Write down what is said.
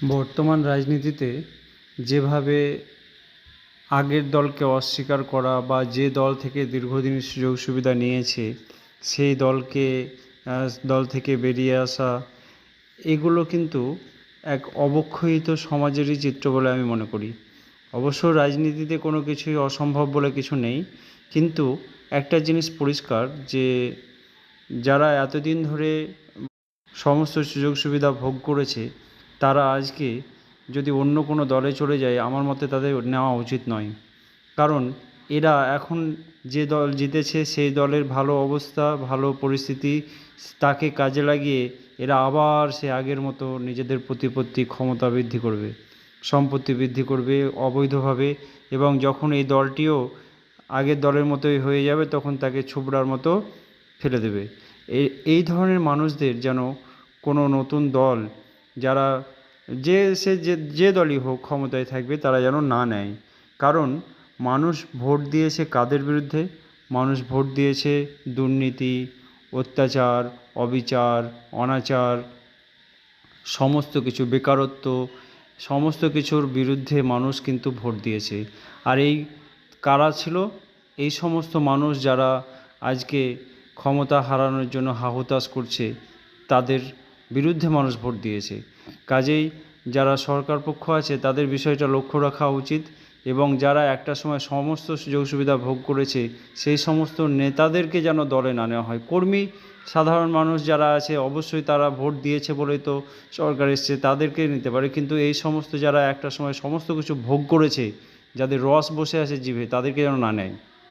বর্তমান রাজনীতিতে যেভাবে আগের দলকে অস্বীকার করা বা যে দল থেকে দীর্ঘদিন সুযোগ সুবিধা নিয়েছে সেই দল থেকে বেরিয়ে আসা, এগুলো কিন্তু এক অবক্ষয়িত সমাজেরই চিত্র বলে আমি মনে করি। অবশ্য রাজনীতিতে কোনো কিছুই অসম্ভব বলে কিছু নেই, কিন্তু একটা জিনিস পরিষ্কার যে যারা এতদিন ধরে সমস্ত সুযোগ সুবিধা ভোগ করেছে তারা আজকে যদি অন্য কোনো দলে চলে যায়, আমার মতে তাদের নেওয়া উচিত নয়। কারণ এরা এখন যে দল জিতেছে সেই দলের ভালো অবস্থা, ভালো পরিস্থিতি, তাকে কাজে লাগিয়ে এরা আবার সে আগের মতো নিজেদের প্রতিপত্তি ক্ষমতা বৃদ্ধি করবে, সম্পত্তি বৃদ্ধি করবে অবৈধভাবে। এবং যখন এই দলটিও আগের দলের মতোই হয়ে যাবে তখন তাকে ছোবড়ার মতো ফেলে দেবে। এই ধরনের মানুষদের যেন কোনো নতুন দল, যারা যে দলই হোক ক্ষমতায় থাকবে, তারা যেন না নেয়। কারণ মানুষ ভোট দিয়েছে কাদের বিরুদ্ধে? মানুষ ভোট দিয়েছে দুর্নীতি, অত্যাচার, অবিচার, অনাচার, সমস্ত কিছু, বেকারত্ব, সমস্ত কিছুর বিরুদ্ধে মানুষ কিন্তু ভোট দিয়েছে। আর এই কারা ছিল? এই সমস্ত মানুষ যারা আজকে ক্ষমতা হারানোর জন্য হাহুতাশ করছে, তাদের বিরুদ্ধে মানুষ ভোট দিয়েছে। কাজেই যারা সরকার পক্ষ আছে তাদের বিষয়টা লক্ষ্য রাখা উচিত, এবং যারা একটা সময় সমস্ত সুযোগ সুবিধা ভোগ করেছে সেই সমস্ত নেতাদেরকে যেন দলে না নেওয়া হয়। কর্মী, সাধারণ মানুষ যারা আছে অবশ্যই তারা ভোট দিয়েছে বলেই তো সরকার এসছে, তাদেরকে নিতে পারে, কিন্তু এই সমস্ত যারা একটা সময় সমস্ত কিছু ভোগ করেছে, যাদের রস বসে আছে জিভে, তাদেরকে যেন না নেয়।